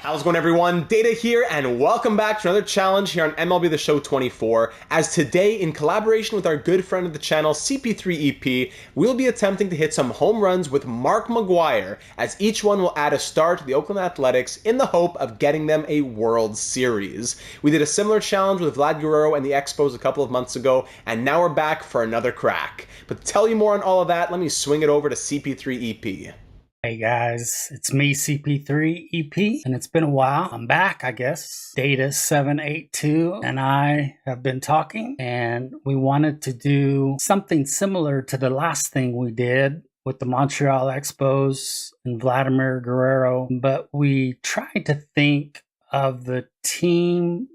How's it going, everyone? Data here, and welcome back to another challenge here on MLB The Show 24. As today, in collaboration with our good friend of the channel, CP3EP, we'll be attempting to hit some home runs with Mark McGwire, as each one will add a star to the Oakland Athletics in the hope of getting them a World Series. We did a similar challenge with Vlad Guerrero and the Expos a couple of months ago, and now we're back for another crack. But to tell you more on all of that, let me swing it over to CP3EP. Hey guys, it's me, CP3EP, and it's been a while. I'm back, I guess. wData782 and I have been talking, and we wanted to do something similar to the last thing we did with the Montreal Expos and Vladimir Guerrero, but we tried to think of the team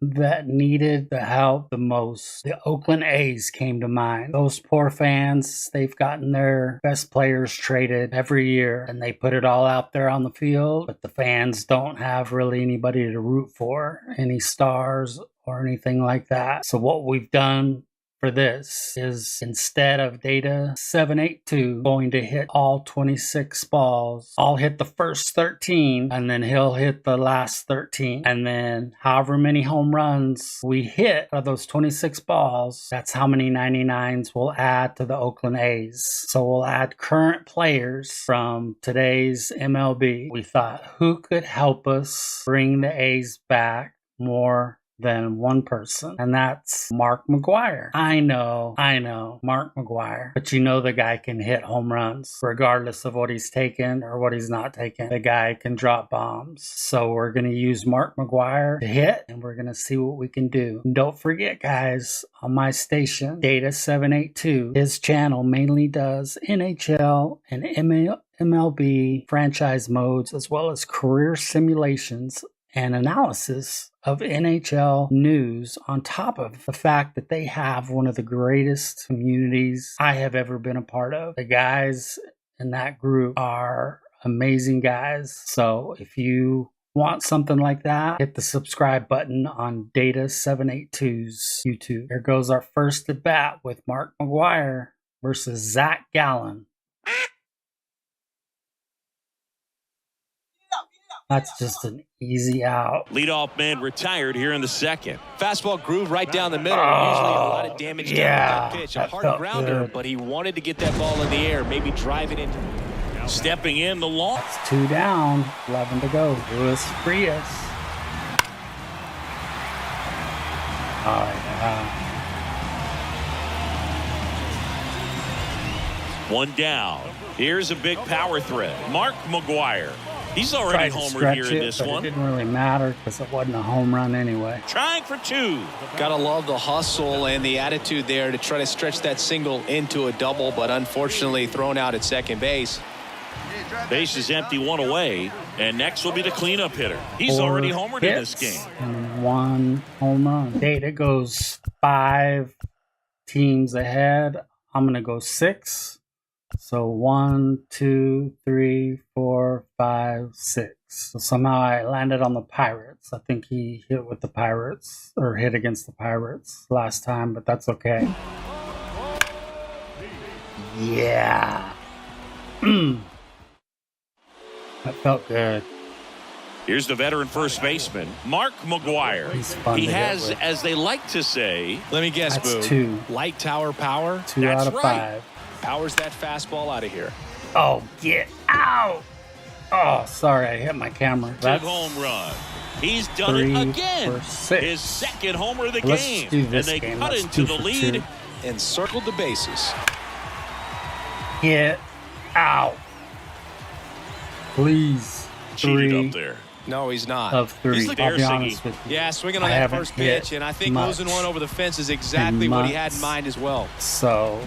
that needed the help the most. The Oakland A's came to mind. Those poor fans, they've gotten their best players traded every year, and they put it all out there on the field, but the fans don't have really anybody to root for, any stars or anything like that. So what we've done for this is, instead of wData782 going to hit all 26 balls, I'll hit the first 13 and then he'll hit the last 13, and then however many home runs we hit of those 26 balls, that's how many 99s we'll add to the Oakland A's. So we'll add current players from today's MLB. We thought, who could help us bring the A's back more than one person, and that's Mark McGwire. I know, Mark McGwire, but you know the guy can hit home runs regardless of what he's taken or what he's not taken. The guy can drop bombs. So we're going to use Mark McGwire to hit, and we're going to see what we can do. And don't forget, guys, on my station, wData782, his channel mainly does NHL and MLB franchise modes, as well as career simulations and analysis of NHL news, on top of the fact that they have one of the greatest communities I have ever been a part of. The guys in that group are amazing guys. So if you want something like that, hit the subscribe button on wData782's YouTube. Here goes our first at bat with Mark McGwire versus Zach Gallen. That's just an easy out. Leadoff man retired here in the second. Fastball groove right down the middle. Usually a lot of damage done with that pitch. A hard grounder, but he wanted to get that ball in the air, maybe drive it in. Stepping in the long. That's 2 down, 11 to go. Luis Frias. Oh, yeah. 1 down. Here's a big power threat. Mark McGwire. He's already homered here in this one. It didn't really matter because it wasn't a home run anyway. Trying for 2. Gotta love the hustle and the attitude there to try to stretch that single into a double, but unfortunately thrown out at second base. Base is empty, 1 away, and next will be the cleanup hitter. He's already homered in this game. And 1 home run. Data goes 5 teams ahead. I'm gonna go 6. So 1, 2, 3, 4, 5, 6. So somehow I landed on the Pirates. I think he hit with the Pirates, or hit against the Pirates last time, but that's okay. Yeah. That felt good. Here's the veteran first baseman, Mark McGwire. He has, as they like to say, let me guess, that's Boo. 2. Light tower power. 2 out of 5. Powers that fastball out of here. Oh, get out! Oh, sorry, I hit my camera. That's home run. He's done it again. His second homer of the game. Do this and they game. cut into the lead. And circled the bases. Get out. Please. Cheated 3 up there. No, he's not. of 3. I'll be honest with you. Yeah, swinging on that first pitch, and I think losing one over the fence is exactly what he had in mind as well. So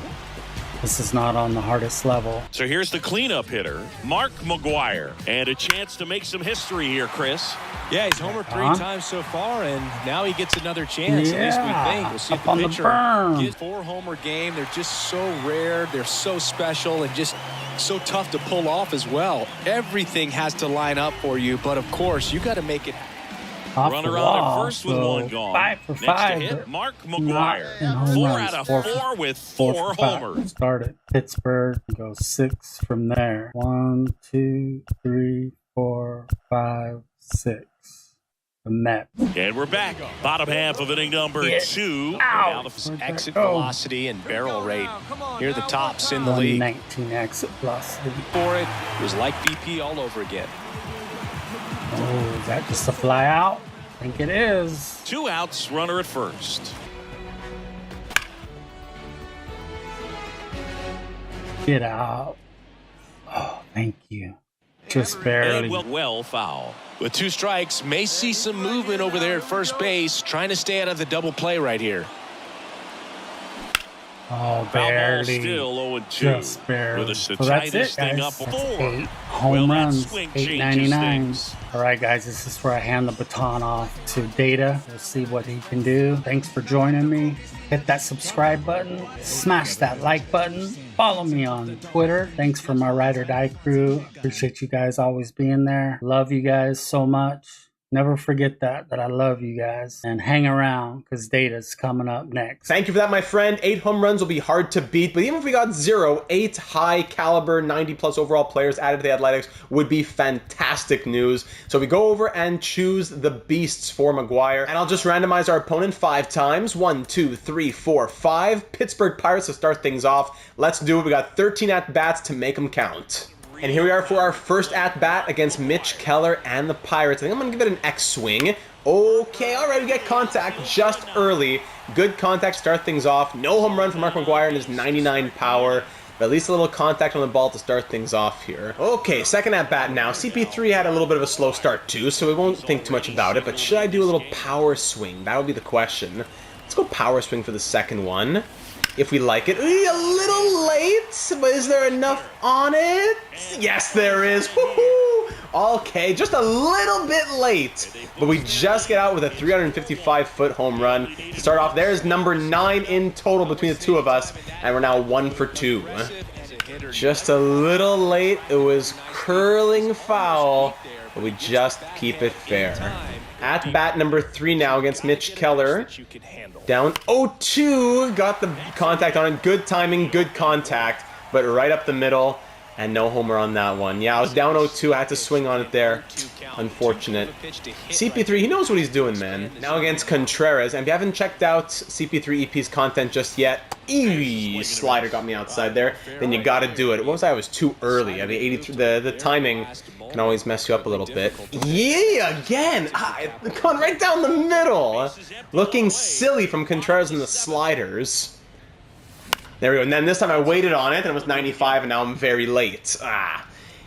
this is not on the hardest level. So here's the cleanup hitter, Mark McGwire, and a chance to make some history here, Chris. Yeah, he's homered 3 times so far, and now he gets another chance. At least we think. We'll see if the pitcher gets 4-homer game. They're just so rare. They're so special and just so tough to pull off as well. Everything has to line up for you, but of course, you got to make it. Runner on at first with 1 gone. 5 for Next 5. to hit, Mark McGwire. 4 out of 4 with 4 homers. Started Pittsburgh. Go 6 from there. 1, 2, 3, 4, 5, 6. The Met. And we're back. Bottom half of inning number 2. Now the exit velocity and barrel rate. Here are the tops in the league. 119 exit velocity. For it was like BP all over again. Oh, is that just a fly out? I think it is. 2 outs, runner at first. Get out. Oh, thank you. Just barely. And well foul. With 2 strikes, may see some movement over there at first base, trying to stay out of the double play right here. Oh, barely. Still 0-2. Just barely. So that's it, guys. That's 8 home runs, 899. All right, guys, this is where I hand the baton off to Data. We'll see what he can do. Thanks for joining me. Hit that subscribe button. Smash that like button. Follow me on Twitter. Thanks for my Ride or Die crew. Appreciate you guys always being there. Love you guys so much. Never forget that I love you guys. And hang around, because Data's coming up next. Thank you for that, my friend. 8 home runs will be hard to beat, but even if we got 0, 8 high caliber, 90+ overall players added to the Athletics would be fantastic news. So we go over and choose the beasts for McGwire, and I'll just randomize our opponent 5 times. 1, 2, 3, 4, 5. Pittsburgh Pirates to start things off. Let's do it. We got 13 at-bats to make them count. And here we are for our first at-bat against Mitch Keller and the Pirates. I think I'm going to give it an X-swing. Okay, all right, we get contact just early. Good contact to start things off. No home run for Mark McGwire and his 99 power. But at least a little contact on the ball to start things off here. Okay, second at-bat now. CP3 had a little bit of a slow start too, so we won't think too much about it. But should I do a little power swing? That would be the question. Let's go power swing for the second one. If we like it. A little late, but is there enough on it? Yes, there is. Woohoo! Okay, just a little bit late. But we just get out with a 355-foot home run. Start off, there's number 9 in total between the two of us, and we're now 1 for 2. Just a little late. It was curling foul, but we just keep it fair. At bat number 3 now against Mitch Keller. Down 0-2, got the contact on it. Good timing, good contact, but right up the middle, and no homer on that one. Yeah, I was down 0-2, I had to swing on it there. Unfortunate. CP3, he knows what he's doing, man. Now against Contreras, and if you haven't checked out CP3 EP's content just yet, slider got me outside there, then you gotta do it. What was I? I was too early. I mean, 83. The timing can always mess you up a little bit. Yeah, again! Going right down the middle! Looking silly from Contreras in the sliders. There we go. And then this time I waited on it, and it was 95, and now I'm very late.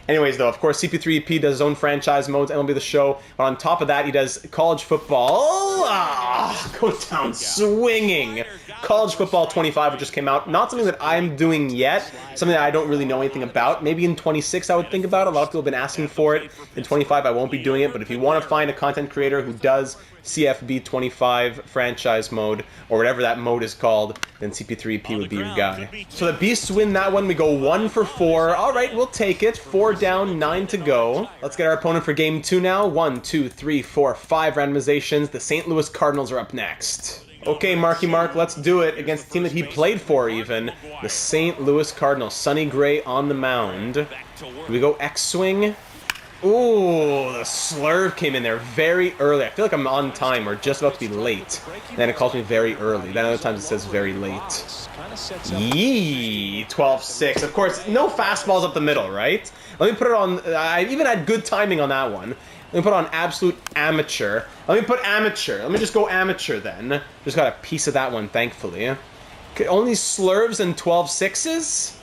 Anyways, though, of course, CP3EP does his own franchise modes, MLB The Show, but on top of that, he does college football. Go down swinging. College Football 25, which just came out. Not something that I'm doing yet, something that I don't really know anything about. Maybe in 26 I would think about it. A lot of people have been asking for it. In 25 I won't be doing it, but if you want to find a content creator who does CFB 25 franchise mode, or whatever that mode is called, then CP3EP would be your guy. So the Beasts win that one. We go 1 for 4. Alright, we'll take it. 4 down, 9 to go. Let's get our opponent for game 2 now. 1, 2, 3, 4, 5 randomizations. The St. Louis Cardinals are up next. Okay, Marky Mark, let's do it against the team that he played for even. The St. Louis Cardinals. Sonny Gray on the mound. Do we go X-swing? Ooh, the slurve came in there very early. I feel like I'm on time or just about to be late. And then it calls me very early. Then other times it says very late. Yee, 12-6. Of course, no fastballs up the middle, right? Let me put it on. I even had good timing on that one. Let me put on absolute amateur. Let me put amateur. Let me just go amateur then. Just got a piece of that one, thankfully. Okay, only slurves and 12-6s?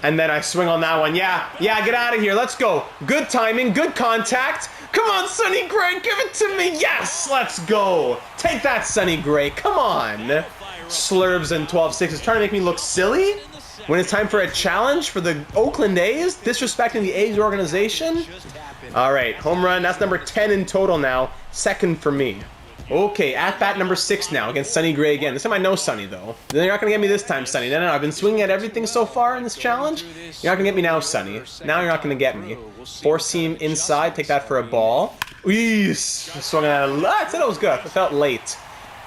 And then I swing on that one. Yeah, get out of here. Let's go. Good timing, good contact. Come on, Sonny Gray, give it to me. Yes, let's go. Take that, Sonny Gray. Come on. Slurves and 12-6s. Trying to make me look silly? When it's time for a challenge for the Oakland A's? Disrespecting the A's organization? All right, home run. That's number 10 in total now. Second for me. Okay, at bat number 6 now against Sonny Gray again. This time I know Sonny, though. You're not going to get me this time, Sonny. No, I've been swinging at everything so far in this challenge. You're not going to get me now, Sonny. Now you're not going to get me. Four-seam inside. Take that for a ball. Swung at it. I said it was good. I felt late.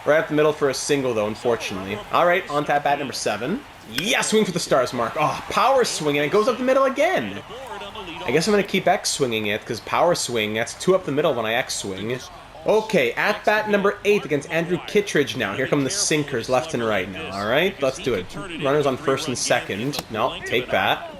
Right up the middle for a single, though, unfortunately. All right, on to at bat number 7. Yeah, swing for the stars, Mark. Oh, power swing, and it goes up the middle again. I guess I'm going to keep X swinging it, because power swing, that's 2 up the middle when I X swing. Okay, at bat number 8 against Andrew Kittredge now. Here come the sinkers left and right now, alright? Let's do it. Runners on first and second. No, take that.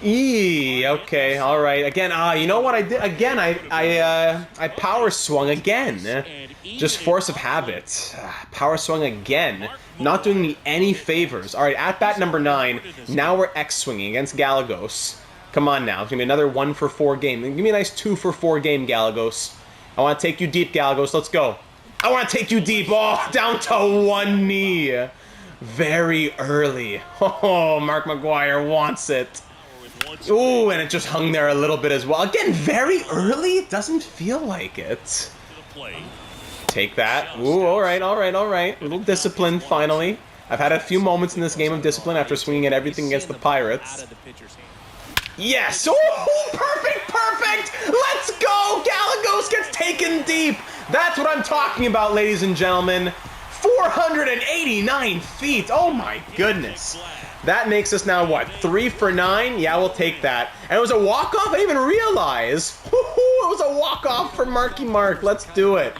Okay, alright. Again, you know what I did? Again, I power swung again. Just force of habit. Power swung again. Not doing me any favors. Alright, at bat number 9. Now we're X swinging against Galagos. Come on now. It's going to be another 1 for 4 game. Give me a nice 2 for 4 game, Galagos. I want to take you deep, Galagos. Let's go. I want to take you deep. Oh, down to 1 knee. Very early. Oh, Mark McGwire wants it. Ooh, and it just hung there a little bit as well. Again, very early? It doesn't feel like it. Take that. Ooh, alright. A little discipline, finally. I've had a few moments in this game of discipline after swinging at everything against the Pirates. Yes! Oh, perfect! Let's go! Galagos gets taken deep! That's what I'm talking about, ladies and gentlemen. 489 feet! Oh my goodness. That makes us now, what, 3 for 9? Yeah, we'll take that. And it was a walk-off? I didn't even realize. It was a walk-off for Marky Mark. Let's do it.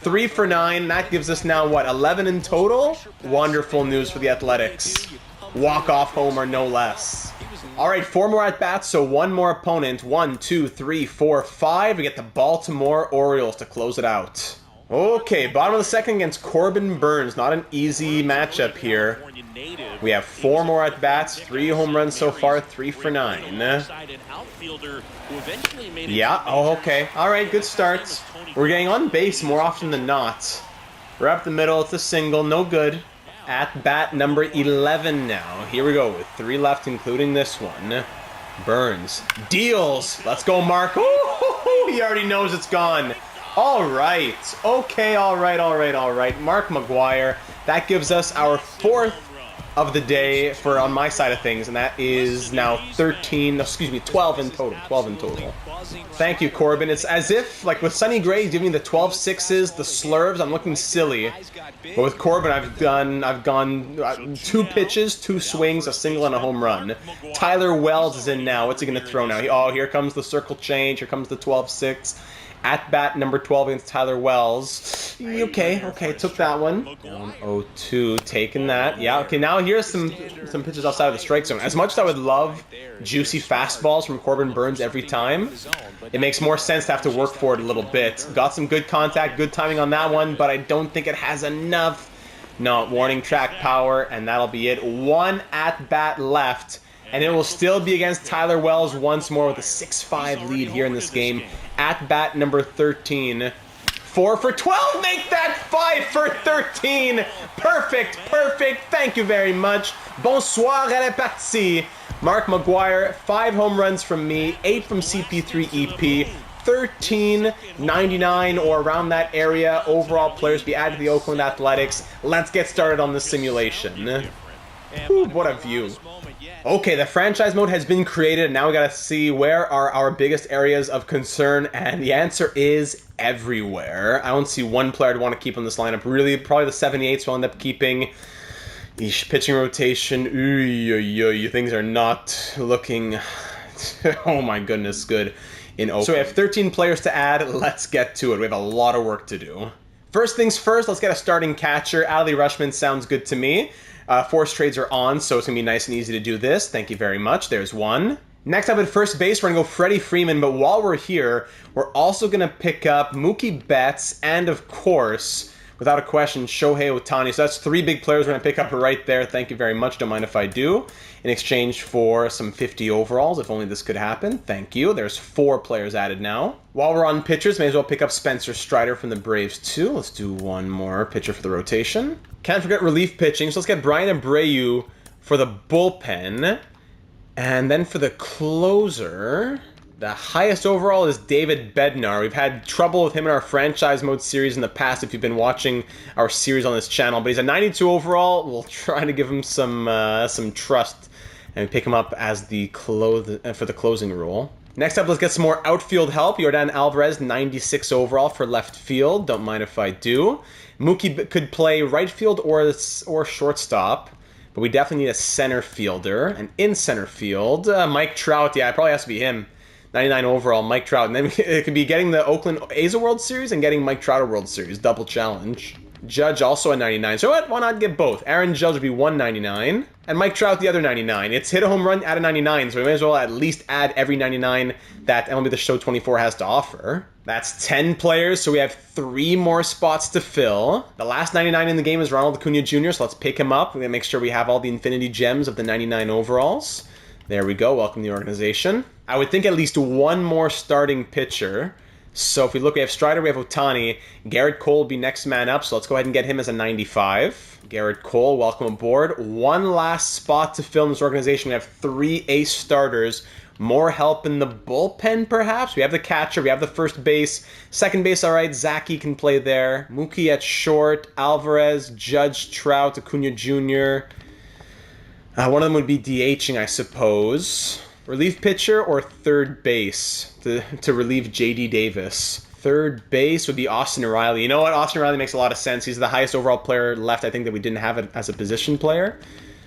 3 for 9. That gives us now, what, 11 in total? Wonderful news for the Athletics. Walk-off homer, no less. All right, 4 more at-bats, so 1 more opponent. 1, 2, 3, 4, 5. We get the Baltimore Orioles to close it out. Okay, bottom of the second against Corbin Burns. Not an easy matchup here. We have 4 more at-bats, 3 home runs so far, 3 for 9. Yeah, oh, okay. All right, good starts. We're getting on base more often than not. We're up the middle, it's a single, no good. At-bat number 11 now. Here we go with 3 left, including this one. Burns deals. Let's go, Mark. Ooh, he already knows it's gone. All right. Okay, all right. Mark McGwire. That gives us our 4th of the day for on my side of things, and that is now 12 in total. Thank you, Corbin. It's as if, like with Sonny Gray giving the 12 sixes, the slurves, I'm looking silly. But with Corbin, I've gone 2 pitches, 2 swings, a single, and a home run. Tyler Wells is in now. What's he going to throw now? Oh, here comes the circle change. Here comes the 12-6. At bat number 12 against Tyler Wells. Okay, took that one. 0-2, taking that. Yeah, okay, now here's some pitches outside of the strike zone. As much as I would love juicy fastballs from Corbin Burns every time, it makes more sense to have to work for it a little bit. Got some good contact, good timing on that one, but I don't think it has enough. No, warning track power, and that'll be it. 1 at-bat left. And it will still be against Tyler Wells once more with a 6-5 lead here in this game. At bat number 13. 4 for 12, make that 5 for 13. Perfect. Thank you very much. Bonsoir à la partie. Mark McGwire, 5 home runs from me, 8 from CP3 EP. 13.99 or around that area. Overall players be added to the Oakland Athletics. Let's get started on the simulation. Ooh, what a view. Okay, the franchise mode has been created, and now we gotta see where are our biggest areas of concern, and the answer is everywhere. I don't see one player I'd want to keep on this lineup. Really, probably the 78s will end up keeping. Eesh, pitching rotation. Ooh, things are not looking, oh my goodness, good in Oakland. So we have 13 players to add. Let's get to it. We have a lot of work to do. First things first, let's get a starting catcher. Adley Rutschman sounds good to me. Force trades are on, so it's going to be nice and easy to do this. Thank you very much. There's one. Next up at first base, we're going to go Freddie Freeman, but while we're here, we're also going to pick up Mookie Betts and, of course, without a question, Shohei Ohtani. So that's 3 big players we're going to pick up right there. Thank you very much. Don't mind if I do. In exchange for some 50 overalls, if only this could happen. Thank you. There's 4 players added now. While we're on pitchers, may as well pick up Spencer Strider from the Braves too. Let's do one more pitcher for the rotation. Can't forget relief pitching, so let's get Brian Abreu for the bullpen. And then for the closer, the highest overall is David Bednar. We've had trouble with him in our franchise mode series in the past if you've been watching our series on this channel. But he's a 92 overall. We'll try to give him some trust and pick him up as the for the closing role. Next up, let's get some more outfield help. Yordan Alvarez, 96 overall for left field. Don't mind if I do. Mookie could play right field or shortstop. but we definitely need a center fielder. And in center field, Mike Trout, yeah, it probably has to be him. 99 overall, Mike Trout. And then it could be getting the Oakland A's a World Series and getting Mike Trout a World Series. Double challenge. Judge also a 99. So what? Why not get both? Aaron Judge would be 199. And Mike Trout the other 99. It's hit a home run, add a 99. So we may as well at least add every 99 that MLB The Show 24 has to offer. That's 10 players, so we have 3 more spots to fill. The last 99 in the game is Ronald Acuna Jr., so let's pick him up. We're going to make sure we have all the infinity gems of the 99 overalls. There we go. Welcome to the organization. I would think at least one more starting pitcher. So if we look, we have Strider, we have Ohtani. Garrett Cole will be next man up, so let's go ahead and get him as a 95. Garrett Cole, welcome aboard. One last spot to fill in this organization. We have 3 ace starters. More help in the bullpen, perhaps? We have the catcher, we have the first base. Second base, all right, Zaki can play there. Mookie at short, Alvarez, Judge, Trout, Acuna Jr. One of them would be DHing, I suppose. Relief pitcher or third base to relieve J.D. Davis. Third base would be Austin Riley. You know what? Austin Riley makes a lot of sense. He's the highest overall player left, I think, that we didn't have it as a position player.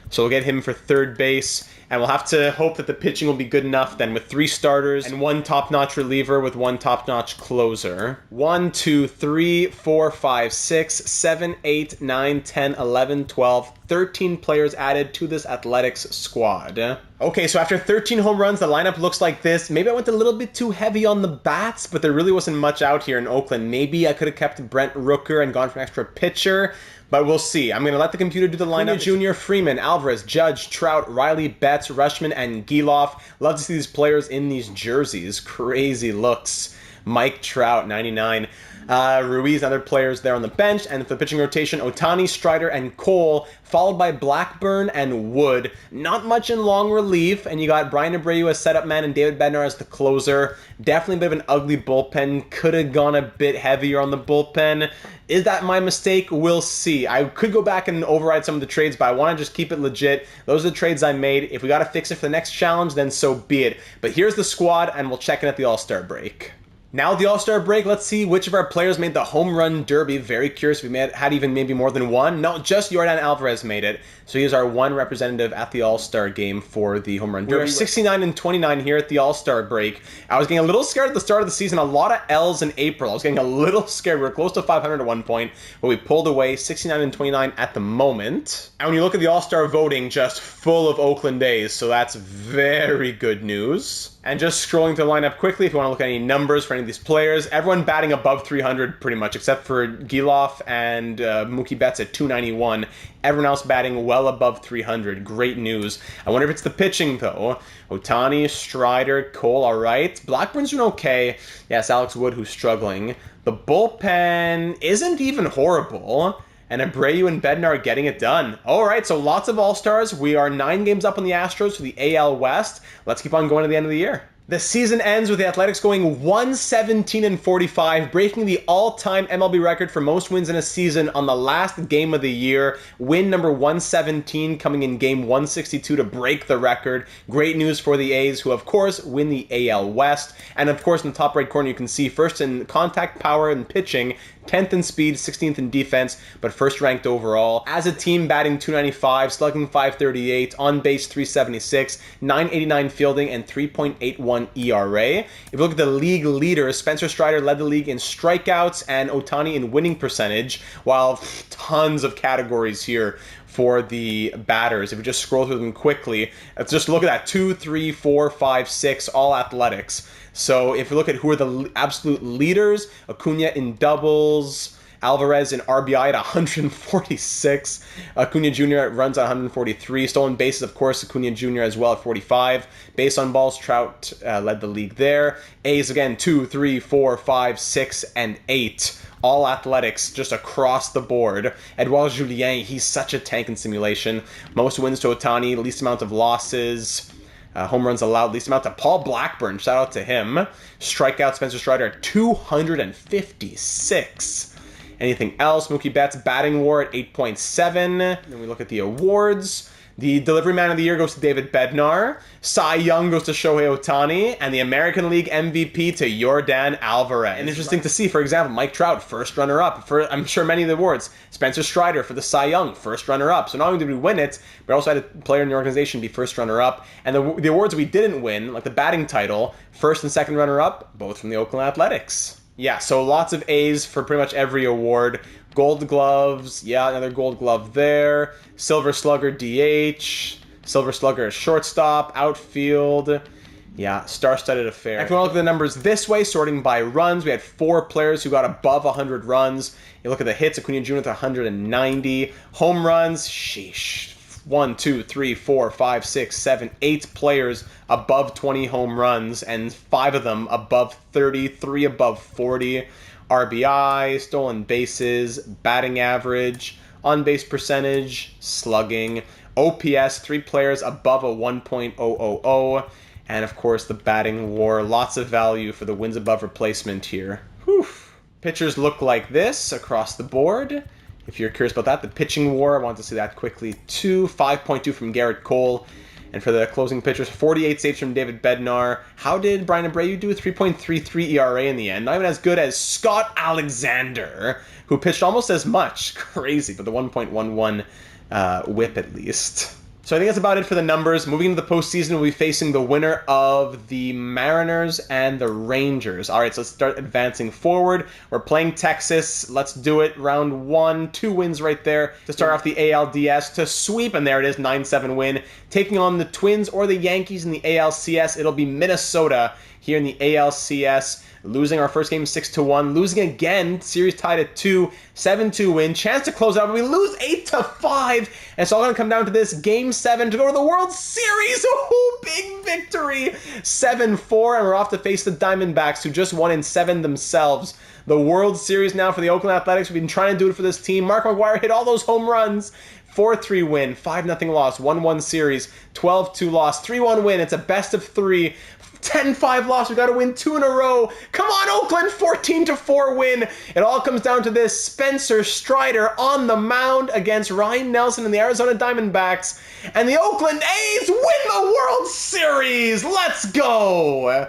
So we'll get him for third base. And we'll have to hope that the pitching will be good enough then with 3 starters and 1 top-notch reliever with 1 top-notch closer. 1, 2, 3, 4, 5, 6, 7, 8, 9, 10, 11, 12, 13 players added to this Athletics squad. Okay, so after 13 home runs, the lineup looks like this. Maybe I went a little bit too heavy on the bats, but there really wasn't much out here in Oakland. Maybe I could have kept Brent Rooker and gone for an extra pitcher. But we'll see. I'm going to let the computer do the lineup. Jr., Freeman, Alvarez, Judge, Trout, Riley, Betts, Rushman, and Giloff. Love to see these players in these jerseys. Crazy looks. Mike Trout, 99. Ruiz and other players there on the bench. And for the pitching rotation, Ohtani, Strider, and Cole, followed by Blackburn and Wood. Not much in long relief. And you got Brian Abreu as setup man and David Bednar as the closer. Definitely a bit of an ugly bullpen. Could have gone a bit heavier on the bullpen. Is that my mistake? We'll see. I could go back and override some of the trades, but I want to just keep it legit. Those are the trades I made. If we got to fix it for the next challenge, then so be it. But here's the squad, and we'll check in at the All-Star break. Now the All-Star break, let's see which of our players made the home run derby. Very curious if we had even maybe more than one. No, just Yordan Alvarez made it. So he is our one representative at the All-Star game for the home run derby. We're 69 and 29 here at the All-Star break. I was getting a little scared at the start of the season. A lot of L's in April. I was getting a little scared. We were close to 500 at one point, but we pulled away 69 and 29 at the moment. And when you look at the All-Star voting, just full of Oakland A's, so that's very good news. And just scrolling through the lineup quickly, if you want to look at any numbers for any of these players, everyone batting above 300 pretty much, except for Giloff and Mookie Betts at 291. Everyone else batting well above 300. Great news. I wonder if it's the pitching, though. Ohtani, Strider, Cole, all right. Blackburn's doing okay. Yes, Alex Wood, who's struggling. The bullpen isn't even horrible. And Abreu and Bednar are getting it done. All right, so lots of All-Stars. We are 9 games up on the Astros for the AL West. Let's keep on going to the end of the year. The season ends with the Athletics going 117-45, breaking the all-time MLB record for most wins in a season on the last game of the year. Win number 117 coming in game 162 to break the record. Great news for the A's, who of course win the AL West. And of course in the top right corner you can see first in contact power and pitching, 10th in speed, 16th in defense, but first ranked overall. As a team, batting 295, slugging 538, on base 376, 989 fielding, and 3.81 ERA. If you look at the league leaders, Spencer Strider led the league in strikeouts and Ohtani in winning percentage, while tons of categories here for the batters. If we just scroll through them quickly, let's just look at that. 2, 3, 4, 5, 6, all Athletics. So if you look at who are the absolute leaders, Acuna in doubles, Alvarez in RBI at 146, Acuna Jr. runs at 143, stolen bases, of course, Acuna Jr. as well at 45, base on balls, Trout led the league there. A's again, 2, 3, 4, 5, 6, and 8. All Athletics just across the board. Edouard Julien, he's such a tank in simulation. Most wins to Ohtani, least amount of losses. Home runs allowed, least amount to Paul Blackburn. Shout out to him. Strikeout, Spencer Strider at 256. Anything else? Mookie Betts batting WAR at 8.7. Then we look at the awards. The Delivery Man of the Year goes to David Bednar. Cy Young goes to Shohei Ohtani. And the American League MVP to Yordan Alvarez. And interesting to see, for example, Mike Trout, first runner-up for, I'm sure, many of the awards. Spencer Strider for the Cy Young, first runner-up. So not only did we win it, we also had a player in the organization be first runner-up. And the awards we didn't win, like the batting title, first and second runner-up, both from the Oakland Athletics. Yeah, so lots of A's for pretty much every award. Gold Gloves, yeah, another Gold Glove there. Silver Slugger DH. Silver Slugger shortstop, outfield. Yeah, star-studded affair. If you want to look at the numbers this way, sorting by runs, we had 4 players who got above 100 runs. You look at the hits, Acuna Jr. with 190. Home runs, sheesh. 1, 2, 3, 4, 5, 6, 7, 8 players above 20 home runs, and 5 of them above 30, 3 above 40. RBI, stolen bases, batting average, on-base percentage, slugging, OPS, 3 players above a 1.000, and of course the batting WAR. Lots of value for the wins above replacement here. Whew. Pitchers look like this across the board. If you're curious about that, the pitching WAR, I want to see that quickly too. 5.2 from Garrett Cole. And for the closing pitchers, 48 saves from David Bednar. How did Brian Abreu do? 3.33 ERA in the end. Not even as good as Scott Alexander, who pitched almost as much. Crazy, but the 1.11 whip at least. So I think that's about it for the numbers. Moving into the postseason, we'll be facing the winner of the Mariners and the Rangers. All right, so let's start advancing forward. We're playing Texas. Let's do it. Round 1, 2 wins right there to start off the ALDS to sweep, and there it is, 9-7 win. Taking on the Twins or the Yankees in the ALCS, it'll be Minnesota here in the ALCS. Losing our first game 6-1, losing again, series tied at 2, 7-2 win, chance to close out, but we lose 8-5, and it's all going to come down to this Game 7 to go to the World Series. Ooh, big victory, 7-4, and we're off to face the Diamondbacks, who just won in 7 themselves. The World Series now for the Oakland Athletics. We've been trying to do it for this team. Mark McGwire hit all those home runs. 4-3 win, 5-0 loss, 1-1 series, 12-2 loss, 3-1 win. It's a best of 3. 10-5 loss. We got to win 2 in a row. Come on, Oakland. 14-4 win. It all comes down to this. Spencer Strider on the mound against Ryan Nelson and the Arizona Diamondbacks. And the Oakland A's win the World Series. Let's go.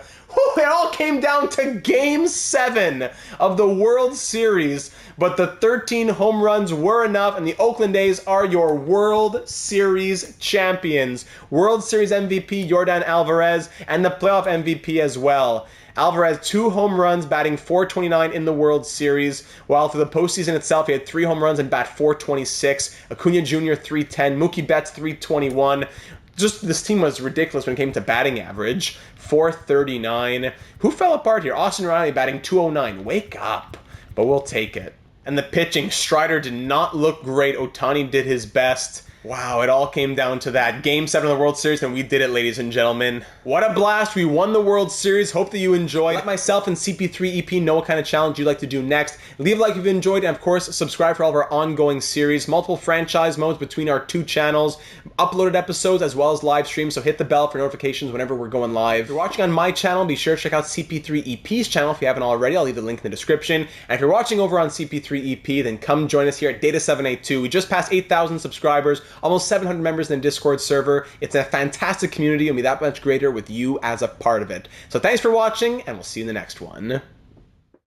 It all came down to Game 7 of the World Series, but the 13 home runs were enough, and the Oakland A's are your World Series champions. World Series MVP Yordan Alvarez, and the playoff MVP as well. Alvarez, 2 home runs, batting .429 in the World Series, while for the postseason itself, he had 3 home runs and bat .426. Acuna Jr. .310, Mookie Betts .321. Just this team was ridiculous when it came to batting average. .439. Who fell apart here? Austin Riley batting .209. Wake up. But we'll take it. And the pitching. Strider did not look great. Ohtani did his best. Wow, it all came down to that. Game 7 of the World Series, and we did it, ladies and gentlemen. What a blast. We won the World Series. Hope that you enjoyed. Let myself and CP3EP know what kind of challenge you'd like to do next. Leave a like if you've enjoyed, and of course, subscribe for all of our ongoing series. Multiple franchise modes between our 2 channels. Uploaded episodes as well as live streams, so hit the bell for notifications whenever we're going live. If you're watching on my channel, be sure to check out CP3EP's channel if you haven't already. I'll leave the link in the description. And if you're watching over on CP3EP, then come join us here at wData782. We just passed 8,000 subscribers. Almost 700 members in the Discord server. It's a fantastic community and will be that much greater with you as a part of it. So thanks for watching, and we'll see you in the next one.